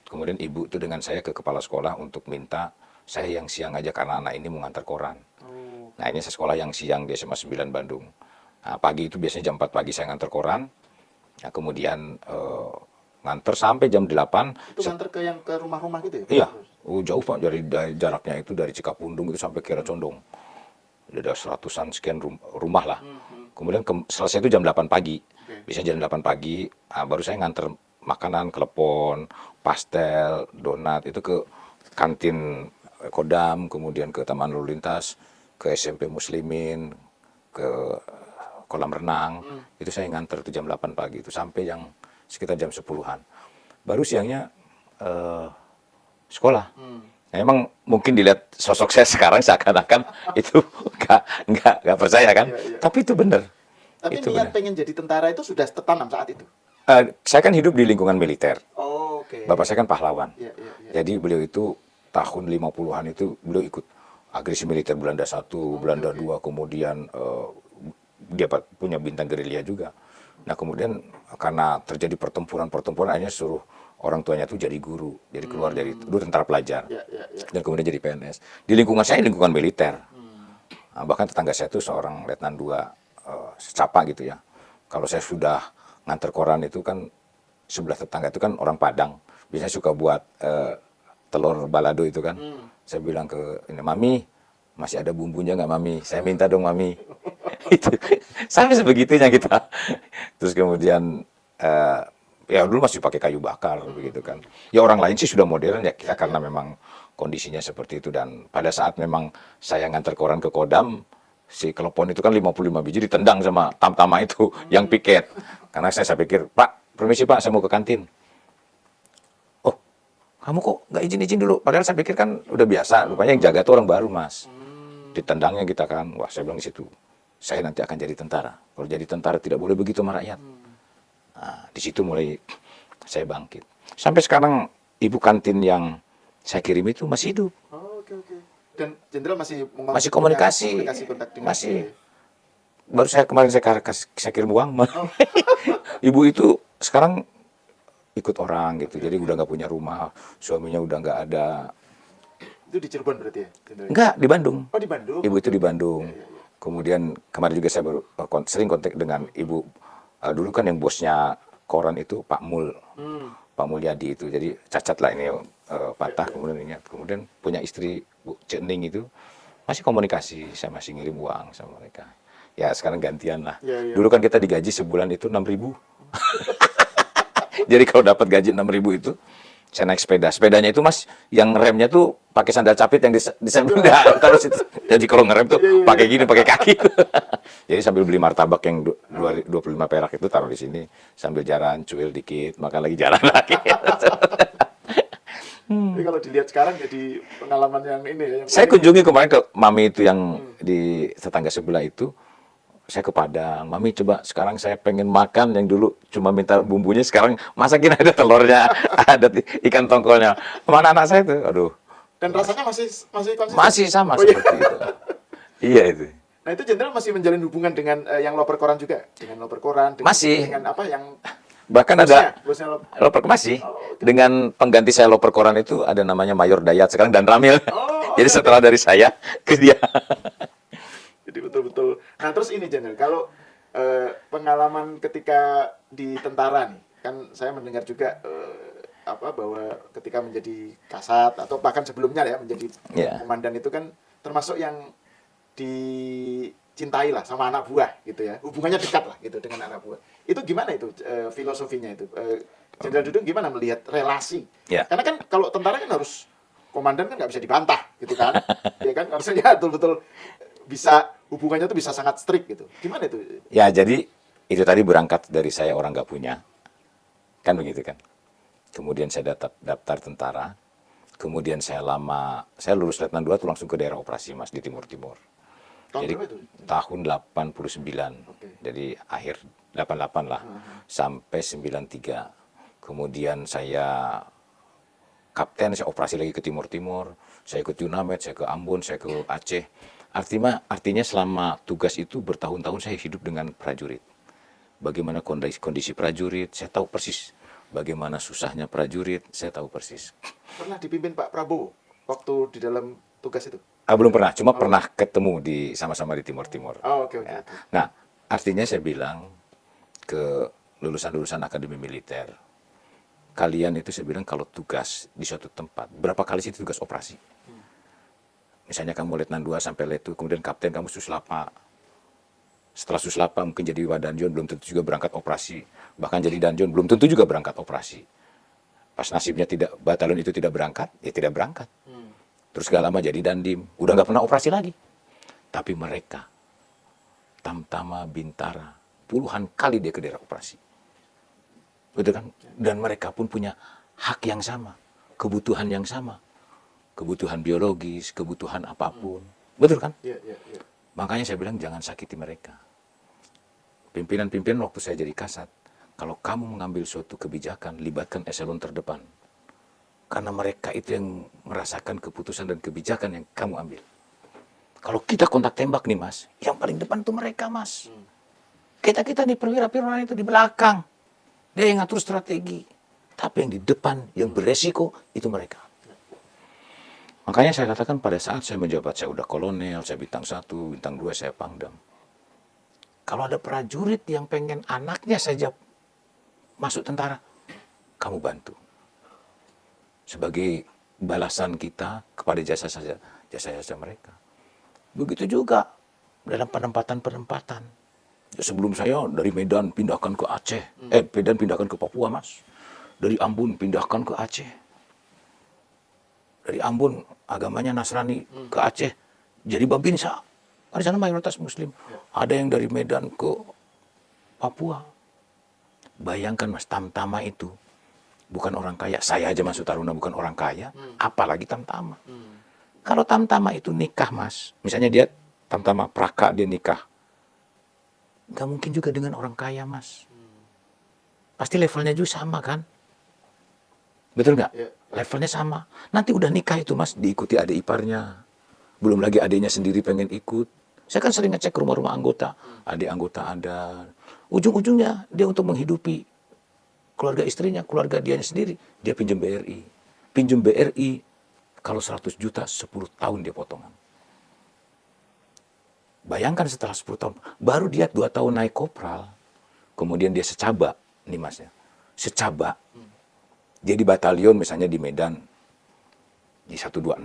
Kemudian ibu itu dengan saya ke kepala sekolah untuk minta saya yang siang aja karena anak ini mau ngantar koran. Nah, ini saya sekolah yang siang di SMA 9 Bandung. Nah, pagi itu biasanya jam 4 pagi saya ngantar koran. Nah, kemudian nganter sampai jam 8. Itu nganter ke rumah-rumah gitu ya? Iya, jauh Pak, dari jaraknya itu dari Cikapundung itu sampai Kiara Condong. Ada 100-an sekian rumah lah. Kemudian selesai itu jam 8 pagi. Bisa jam 8 pagi, baru saya nganter makanan, klepon, pastel, donat, itu ke kantin Kodam, kemudian ke Taman Lalu Lintas, ke SMP Muslimin, ke kolam renang. Itu saya nganter itu jam 8 pagi, itu sampai yang sekitar jam 10-an. Baru siangnya sekolah. Nah, emang mungkin dilihat sosok saya sekarang seakan-akan itu nggak percaya kan? Tapi itu benar. Tapi itu niat benar. pengen jadi tentara itu sudah tertanam saat itu? Saya kan hidup di lingkungan militer. Oh, oke. Bapak saya kan pahlawan. Ya. Jadi beliau itu tahun 50-an itu beliau ikut agresi militer Belanda 1, Belanda 2, kemudian dia punya bintang gerilya juga. Nah, kemudian karena terjadi pertempuran akhirnya suruh orang tuanya tuh jadi guru, jadi keluar dari dulu tentara pelajar, dan kemudian jadi PNS. Di lingkungan saya lingkungan militer, nah, bahkan tetangga saya tuh seorang letnan 2 secapa gitu ya. Kalau saya sudah nganter koran itu kan sebelah tetangga itu kan orang Padang, biasanya suka buat telur balado itu kan. Saya bilang ke ini, Mami, masih ada bumbunya nggak Mami? Saya minta dong Mami. Itu sampai sebegitunya kita. Terus kemudian ya dulu masih pakai kayu bakar begitu kan. Ya orang lain sih sudah modern ya, kita karena memang kondisinya seperti itu. Dan pada saat memang saya nganter koran ke Kodam, si kelepon itu kan 55 biji ditendang sama tam-tama itu yang piket. Karena saya pikir, Pak, permisi Pak, saya mau ke kantin. Oh, kamu kok nggak izin-izin dulu? Padahal saya pikir kan udah biasa. Rupanya yang jaga tuh orang baru, Mas. Ditendangnya kita kan. Wah, saya bilang di situ, saya nanti akan jadi tentara. Kalau jadi tentara tidak boleh begitu sama rakyat. Nah, di situ mulai saya bangkit. Sampai sekarang ibu kantin yang saya kirim itu masih hidup. Oh, oke. Dan Jenderal masih komunikasi kontak dengan masih. Baru kemarin saya kirim uang. Ibu itu sekarang ikut orang gitu. Jadi udah nggak punya rumah, suaminya udah nggak ada. Itu di Cirebon berarti ya? Jenderal? Enggak, di Bandung. Oh, di Bandung. Ibu itu di Bandung. Kemudian kemarin juga saya baru sering kontak dengan ibu. Dulu kan yang bosnya koran itu Pak Mul, Pak Mulyadi itu. Jadi cacat lah ini patah. Kemudian punya istri Bu Cening itu masih komunikasi. Saya masih ngirim uang sama mereka. Ya sekarang gantian lah. Dulu kan kita digaji sebulan itu 6.000. Jadi kalau dapat gaji 6.000 itu, saya naik sepeda. Sepedanya itu Mas, yang remnya tuh pakai sandal capit yang di samping terus itu. Jadi kalau ngerem tuh pakai gini, pakai kaki. Jadi sambil beli martabak yang 25 perak itu taruh di sini, sambil jalan cuil dikit, makan lagi jalan lagi. Jadi kalau dilihat sekarang jadi pengalaman yang ini ya. Yang Saya paling- kunjungi kemarin ke Mami itu yang di tetangga sebelah itu. Saya ke Padang, Mami coba sekarang saya pengen makan yang dulu cuma minta bumbunya, sekarang masakin ada telurnya, ada ikan tongkolnya. Mana anak saya tuh? Aduh, Dan rasanya masih konsisten. masih sama Oh, iya. seperti itu. Iya itu. Nah itu Jenderal masih menjalin hubungan dengan yang loper koran juga, dengan loper koran, dengan, Masih. dengan apa yang Bahkan ada bosnya loper. loper masih dengan pengganti saya loper koran itu ada namanya Mayor Dayat sekarang dan Ramil. Jadi setelah dari saya ke dia. Jadi betul-betul. Nah terus ini Jenderal, kalau pengalaman ketika di tentara nih, kan saya mendengar juga bahwa ketika menjadi kasat atau bahkan sebelumnya ya menjadi Ya. komandan itu kan termasuk yang dicintai lah sama anak buah gitu ya, hubungannya dekat lah gitu dengan anak buah. Itu gimana itu filosofinya itu? Jenderal Dudung gimana melihat relasi? Ya. Karena kan kalau tentara kan harus komandan kan nggak bisa dibantah gitu kan, ya kan harusnya betul-betul bisa hubungannya tuh bisa sangat strict gitu. Gimana itu? Ya jadi itu tadi berangkat dari saya orang nggak punya, kan begitu kan. Kemudian saya daftar tentara, kemudian saya lulus Letnan 2 tuh langsung ke daerah operasi Mas di Timur Timur. Tahun Jadi berapa itu? tahun 89, Oke. jadi akhir 88 lah, sampai 93. Kemudian saya kapten, saya operasi lagi ke Timur Timur, saya ikut Yunamed, saya ke Ambon, saya ke Aceh. Artinya selama tugas itu bertahun-tahun saya hidup dengan prajurit. Bagaimana kondisi prajurit, saya tahu persis. Bagaimana susahnya prajurit, saya tahu persis. Pernah dipimpin Pak Prabowo waktu di dalam tugas itu? Belum pernah, cuma pernah ketemu sama-sama di Timur Timur. Oh, oke. Ya. Nah, artinya saya bilang ke lulusan-lulusan akademi militer, kalian itu saya bilang kalau tugas di suatu tempat, berapa kali sih tugas operasi? Misalnya kamu Letnan 2 sampai Letu, kemudian kapten kamu Suslapa. Setelah Suslapa mungkin jadi Wadanjon, belum tentu juga berangkat operasi. Bahkan jadi Danjon, belum tentu juga berangkat operasi. Pas nasibnya batalion itu tidak berangkat, ya tidak berangkat. Terus gak lama jadi Dandim, udah gak pernah operasi lagi. Tapi mereka, Tamtama, Bintara, puluhan kali dia ke daerah operasi. Betul kan? Dan mereka pun punya hak yang sama, kebutuhan yang sama. Kebutuhan biologis, kebutuhan apapun. Betul kan? Iya. Makanya saya bilang jangan sakiti mereka. Pimpinan-pimpinan waktu saya jadi kasat, kalau kamu mengambil suatu kebijakan, libatkan eselon terdepan. Karena mereka itu yang merasakan keputusan dan kebijakan yang kamu ambil. Kalau kita kontak tembak nih Mas, yang paling depan itu mereka Mas. Kita nih perwira-perwira itu di belakang. Dia yang ngatur strategi. Tapi yang di depan, yang beresiko, itu mereka. Makanya saya katakan pada saat saya menjabat, saya udah kolonel, saya bintang 1, bintang 2, saya pangdam. Kalau ada prajurit yang pengen anaknya saja masuk tentara, kamu bantu. Sebagai balasan kita kepada jasa mereka. Begitu juga dalam penempatan. Sebelum saya dari Medan pindahkan ke Aceh, Medan pindahkan ke Papua Mas. Dari Ambon pindahkan ke Aceh. Dari Ambon agamanya Nasrani ke Aceh jadi Babinsa. Di sana mayoritas Muslim. Ada yang dari Medan ke Papua. Bayangkan Mas, Tamtama itu bukan orang kaya. Saya aja Mas Taruna bukan orang kaya, apalagi Tamtama. Kalau Tamtama itu nikah Mas, misalnya dia Tamtama Praka dia nikah, nggak mungkin juga dengan orang kaya Mas. Pasti levelnya juga sama kan? Betul nggak? Ya. Levelnya sama. Nanti udah nikah itu Mas, diikuti adik iparnya. Belum lagi adiknya sendiri pengen ikut. Saya kan sering ngecek rumah-rumah anggota. Adik anggota ada. Ujung-ujungnya dia untuk menghidupi keluarga istrinya, keluarga dianya sendiri, dia pinjam BRI. Pinjam BRI, kalau 100 juta, 10 tahun dia potongan. Bayangkan setelah 10 tahun, baru dia 2 tahun naik kopral, kemudian dia secaba, nih Mas ya, secaba. Dia di batalion misalnya di Medan, di 126.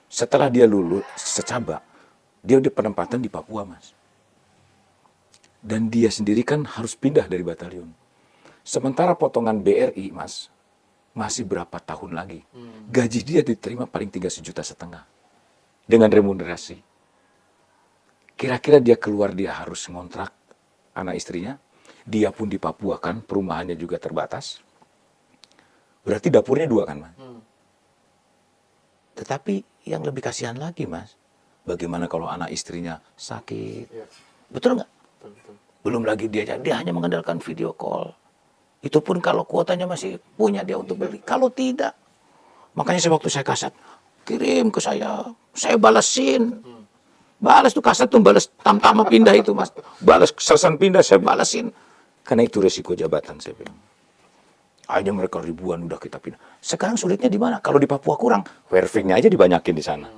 Setelah dia lulus secaba, dia udah penempatan di Papua Mas. Dan dia sendiri kan harus pindah dari batalion. Sementara potongan BRI Mas, masih berapa tahun lagi. Gaji dia diterima paling 3,5 juta. Dengan remunerasi. Kira-kira dia keluar dia harus ngontrak anak istrinya. Dia pun di Papua kan, perumahannya juga terbatas. Berarti dapurnya 2 kan Mas. Tetapi yang lebih kasihan lagi, Mas, bagaimana kalau anak istrinya sakit? Iya. Betul nggak? Betul, betul. Belum lagi dia hanya mengandalkan video call. Itu pun kalau kuotanya masih punya dia untuk beli. Kalau tidak, makanya waktu saya kasat, kirim ke saya balesin. Balas tuh kasat tuh, balas tamtama pindah itu, Mas. Balas sersan pindah, saya balasin. Karena itu resiko jabatan, saya bilang. Akhirnya mereka ribuan udah kita pindah. Sekarang sulitnya di mana? Kalau di Papua kurang, wervingnya aja dibanyakin di sana.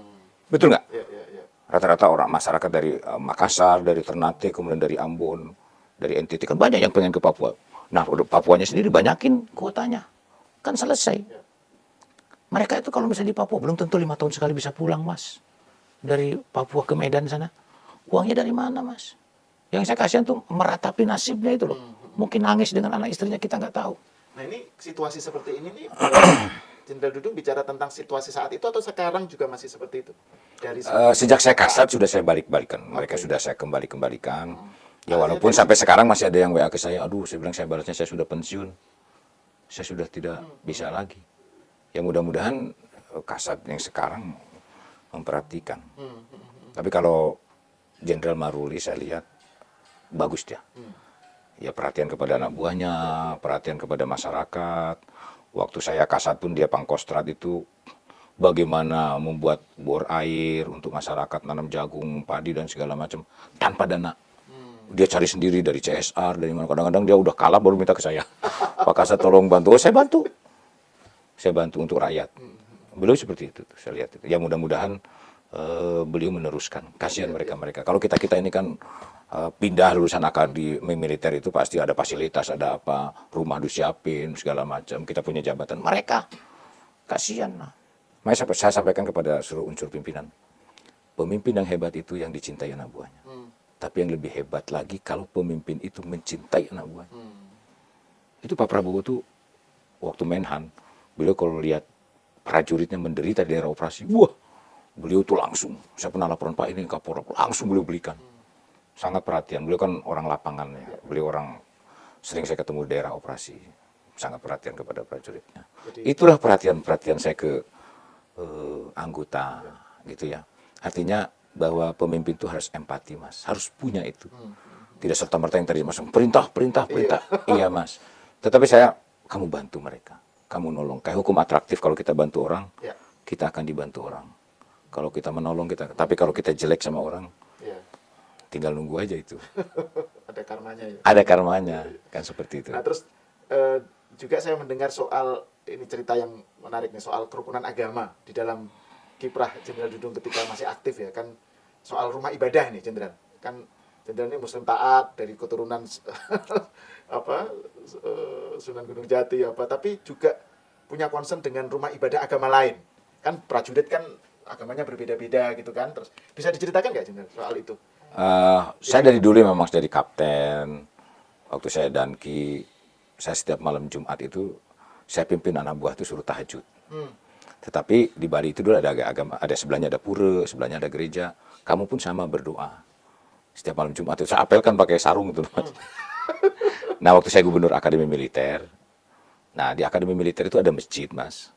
Betul nggak? Iya, iya, iya. Rata-rata orang masyarakat dari Makassar, dari Ternate, kemudian dari Ambon, dari NTT, kan banyak yang pengen ke Papua. Nah, Papuanya sendiri banyakin kuotanya. Kan selesai. Mereka itu kalau misalnya di Papua, belum tentu 5 tahun sekali bisa pulang, Mas. Dari Papua ke Medan sana. Uangnya dari mana, Mas? Yang saya kasihan tuh meratapi nasibnya itu loh. Mungkin nangis dengan anak istrinya, kita nggak tahu. Nah, ini situasi seperti ini nih, Jenderal Dudung bicara tentang situasi saat itu atau sekarang juga masih seperti itu? Dari Sejak saya kasat sudah saya balik-balikan. Mereka sudah saya kembalikan. Ya walaupun sampai sekarang masih ada yang WA ke saya, aduh saya bilang saya balasnya saya sudah pensiun. Saya sudah tidak bisa lagi. Ya mudah-mudahan kasat yang sekarang memperhatikan. Tapi kalau Jenderal Maruli saya lihat bagus dia. Ya perhatian kepada anak buahnya, perhatian kepada masyarakat. Waktu saya kasat pun dia Pangkostrat itu bagaimana membuat bor air untuk masyarakat nanam jagung, padi dan segala macam tanpa dana. Dia cari sendiri dari CSR, dari mana. Kadang-kadang dia udah kalah baru minta ke saya. Pak Kasat tolong bantu. Oh, saya bantu. Saya bantu untuk rakyat. Beliau seperti itu, saya lihat itu. Ya mudah-mudahan beliau meneruskan. Kasihan mereka-mereka. Kalau kita ini kan pindah lulusan akademi militer itu pasti ada fasilitas, ada apa, rumah disiapin, segala macam. Kita punya jabatan. Mereka kasihan. Makanya saya sampaikan kepada seluruh unsur pimpinan. Pemimpin yang hebat itu yang dicintai anak buahnya. Tapi yang lebih hebat lagi kalau pemimpin itu mencintai anak buahnya. Itu Pak Prabowo tuh waktu Menhan, beliau kalau lihat prajuritnya menderita di daerah operasi, wah, beliau tuh langsung, saya pernah laporan Pak ini Kapolri, langsung beliau belikan. Sangat perhatian, beliau kan orang lapangan ya, beliau orang sering saya ketemu di daerah operasi, sangat perhatian kepada prajuritnya. Itulah perhatian saya ke anggota gitu ya. Artinya bahwa pemimpin itu harus empati, Mas, harus punya itu. Tidak serta-merta yang tadi Mas, perintah. Iya, Mas. Tetapi kamu bantu mereka, kamu nolong. Kayak hukum atraktif, kalau kita bantu orang, kita akan dibantu orang. Kalau kita menolong tapi kalau kita jelek sama orang, tinggal nunggu aja itu. ada karmanya ya. Ada karmanya, kan seperti itu. Nah, terus juga saya mendengar soal ini cerita yang menarik nih, soal kerukunan agama di dalam kiprah Jenderal Dudung ketika masih aktif ya, kan soal rumah ibadah nih Jenderal. Kan Jenderal ini Muslim taat dari keturunan Sunan Gunung Jati tapi juga punya concern dengan rumah ibadah agama lain. Kan prajurit kan agamanya berbeda-beda gitu kan. Terus bisa diceritakan nggak Jenderal soal itu? Saya dari dulu memang jadi kapten. Waktu saya danki, saya setiap malam Jumat itu saya pimpin anak buah itu suruh tahajud. Tetapi di Bali itu dulu ada agama, ada sebelahnya ada pura, sebelahnya ada gereja. Kamu pun sama berdoa. Setiap malam Jumat itu saya apelkan pakai sarung itu, Mas. Nah, waktu saya gubernur Akademi Militer. Nah, di Akademi Militer itu ada masjid, Mas.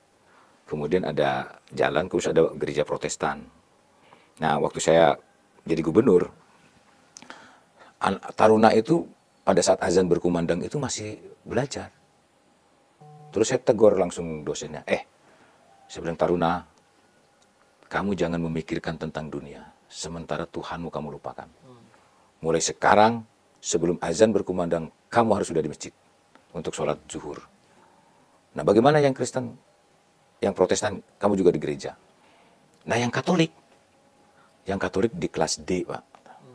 Kemudian ada jalan, terus ada gereja Protestan. Nah, waktu saya jadi gubernur, taruna itu pada saat azan berkumandang itu masih belajar. Terus saya tegur langsung dosennya, saya bilang, Taruna, kamu jangan memikirkan tentang dunia, sementara Tuhanmu kamu lupakan. Mulai sekarang, sebelum azan berkumandang, kamu harus sudah di masjid untuk sholat zuhur. Nah, bagaimana yang Kristen, yang Protestan, kamu juga di gereja. Nah, yang Katolik di kelas D, Pak.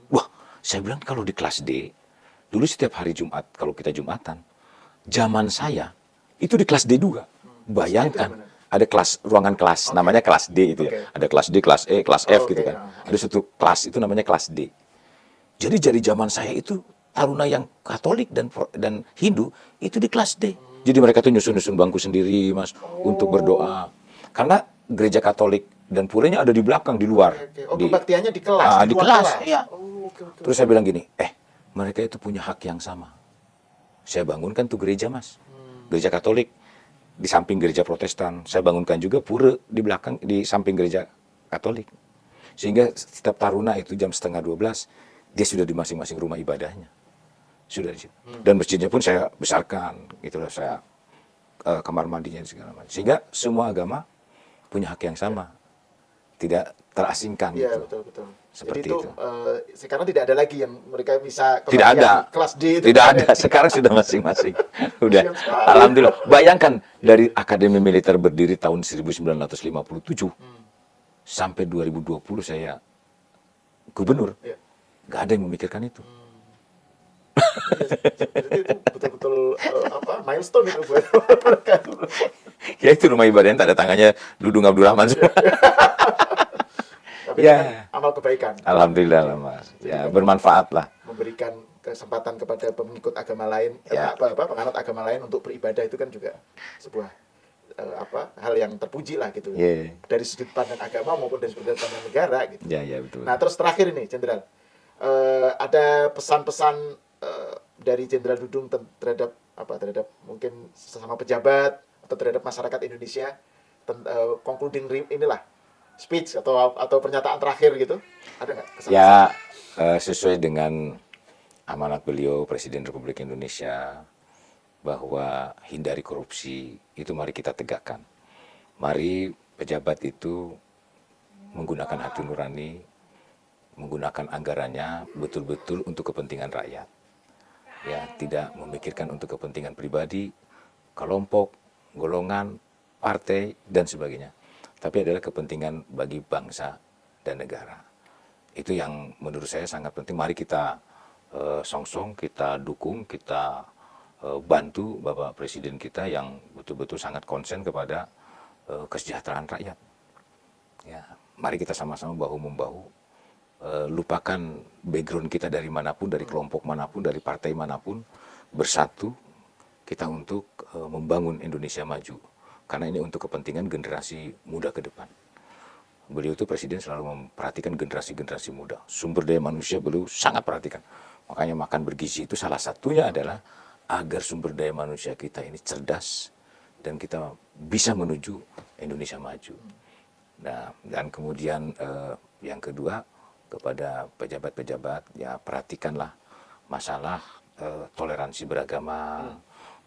Wah, saya bilang kalau di kelas D, dulu setiap hari Jumat, kalau kita Jumatan, zaman saya, itu di kelas D juga. Bayangkan. Ada ruangan kelas, namanya kelas D itu ya. Ada kelas D, kelas E, kelas F gitu kan. Ada satu kelas itu namanya kelas D. Jadi dari zaman saya itu taruna yang Katolik dan Hindu itu di kelas D. Jadi mereka tuh nyusun bangku sendiri, Mas, untuk berdoa. Karena gereja Katolik dan puranya ada di belakang, di luar. Kebaktiannya di kelas. Di kelas, iya. Terus saya bilang gini, mereka itu punya hak yang sama. Saya bangunkan tuh gereja, Mas. Gereja Katolik. di samping gereja Protestan. Saya bangunkan juga pura di belakang, di samping gereja Katolik. Sehingga setiap taruna itu jam 11:30, dia sudah di masing-masing rumah ibadahnya. Sudah di situ. Dan masjidnya pun saya besarkan, gitu loh, saya kamar mandinya segala macam. Sehingga semua agama punya hak yang sama. Tidak terasingkan Iya, gitu. betul. Seperti Jadi itu, itu. sekarang tidak ada lagi yang mereka bisa Tidak ada. kelas D itu. Tidak ada. Sekarang sudah masing-masing. Udah. Siap sekali. Alhamdulillah. Bayangkan dari Akademi Militer berdiri tahun 1957 sampai 2020 saya gubernur. Iya. Gak ada yang memikirkan itu. Jadi itu betul-betul milestone itu buat mereka. Ya itu rumah ibadah yang tak ada tangannya Dudung Abdurrahman semua. Tapi Ya. dengan amal kebaikan. Alhamdulillah lah Mas. Ya bermanfaat lah. Memberikan kesempatan kepada pengikut agama lain, Ya. penganut agama lain untuk beribadah itu kan juga sebuah hal yang terpuji lah gitu. Ya. Dari sudut pandang agama maupun dari sudut pandang negara gitu. Ya betul. Nah, terus terakhir ini, Jenderal, ada pesan-pesan dari Jenderal Dudung terhadap mungkin sesama pejabat atau terhadap masyarakat Indonesia, concluding inilah speech atau pernyataan terakhir gitu, ada nggak? Kesan-kesan? Ya sesuai dengan amanat beliau Presiden Republik Indonesia bahwa hindari korupsi, itu mari kita tegakkan. Mari pejabat itu menggunakan hati nurani, menggunakan anggarannya betul-betul untuk kepentingan rakyat. Ya, tidak memikirkan untuk kepentingan pribadi, kelompok, golongan, partai, dan sebagainya. Tapi adalah kepentingan bagi bangsa dan negara. Itu yang menurut saya sangat penting. Mari kita songsong, kita dukung, kita bantu Bapak Presiden kita yang betul-betul sangat konsen kepada kesejahteraan rakyat. Ya, mari kita sama-sama bahu-membahu, lupakan background kita dari manapun, dari kelompok manapun, dari partai manapun, bersatu kita untuk membangun Indonesia maju. Karena ini untuk kepentingan generasi muda ke depan. Beliau itu Presiden selalu memperhatikan generasi-generasi muda. Sumber daya manusia beliau sangat perhatikan. Makanya makan bergizi itu salah satunya adalah agar sumber daya manusia kita ini cerdas dan kita bisa menuju Indonesia maju. Nah, dan kemudian yang kedua kepada pejabat-pejabat, ya perhatikanlah masalah toleransi beragama,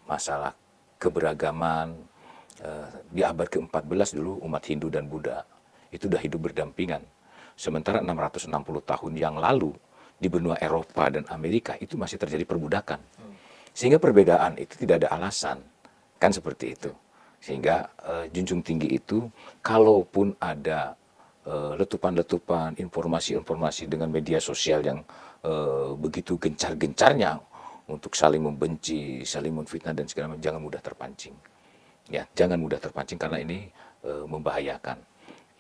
masalah keberagaman. Di abad ke-14 dulu umat Hindu dan Buddha itu sudah hidup berdampingan. Sementara 660 tahun yang lalu di benua Eropa dan Amerika itu masih terjadi perbudakan. Sehingga perbedaan itu tidak ada alasan. Kan seperti itu. Sehingga junjung tinggi itu, kalaupun ada letupan-letupan, informasi-informasi dengan media sosial yang begitu gencar-gencarnya untuk saling membenci, saling memfitnah dan segala macam, jangan mudah terpancing. Ya, jangan mudah terpancing karena ini membahayakan.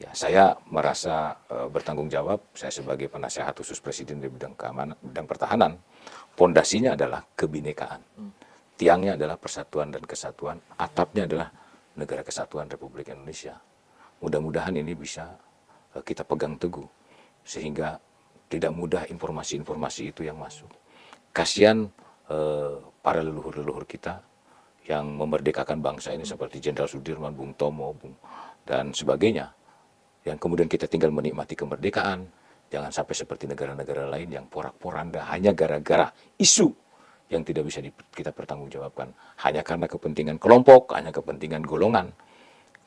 Ya, saya merasa bertanggung jawab. Saya sebagai penasehat khusus Presiden di bidang keamanan, bidang pertahanan, pondasinya adalah kebinekaan. Tiangnya adalah persatuan dan kesatuan. Atapnya adalah Negara Kesatuan Republik Indonesia. Mudah-mudahan ini bisa kita pegang teguh sehingga tidak mudah informasi-informasi itu yang masuk. Kasihan para leluhur-leluhur kita yang memerdekakan bangsa ini seperti Jenderal Sudirman, Bung Tomo, dan sebagainya. Yang kemudian kita tinggal menikmati kemerdekaan. Jangan sampai seperti negara-negara lain yang porak-poranda hanya gara-gara isu yang tidak bisa kita pertanggungjawabkan. Hanya karena kepentingan kelompok, hanya kepentingan golongan.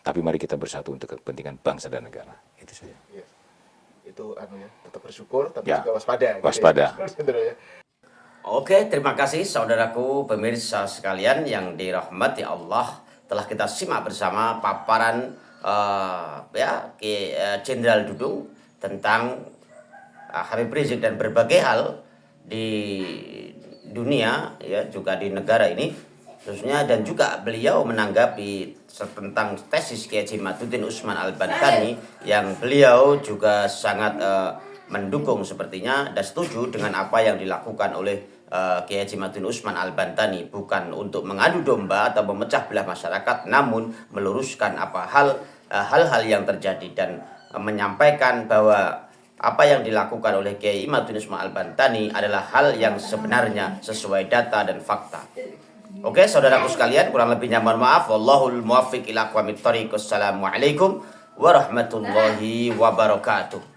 Tapi mari kita bersatu untuk kepentingan bangsa dan negara. Itu saja. Ya. Itu tetap bersyukur tapi Ya, juga waspada. waspada. Gitu ya. Oke, terima kasih saudaraku pemirsa sekalian yang dirahmati Allah. Telah kita simak bersama paparan Jenderal Dudung tentang Habib Rizik dan berbagai hal di dunia, ya juga di negara ini khususnya, dan juga beliau menanggapi tentang tesis Kiai Haji Matuddin Usman Al-Bantani yang beliau juga sangat mendukung sepertinya dan setuju dengan apa yang dilakukan oleh Kiai Haji Matuddin Usman Al-Bantani, bukan untuk mengadu domba atau memecah belah masyarakat, namun meluruskan hal-hal yang terjadi dan menyampaikan bahwa apa yang dilakukan oleh Kiai Matuddin Usman Al-Bantani adalah hal yang sebenarnya sesuai data dan fakta. Oke, saudaraku sekalian, kurang lebihnya mohon maaf. Wallahul muwaffiq ila aqwamit thoriq. Wassalamualaikum warahmatullahi wabarakatuh.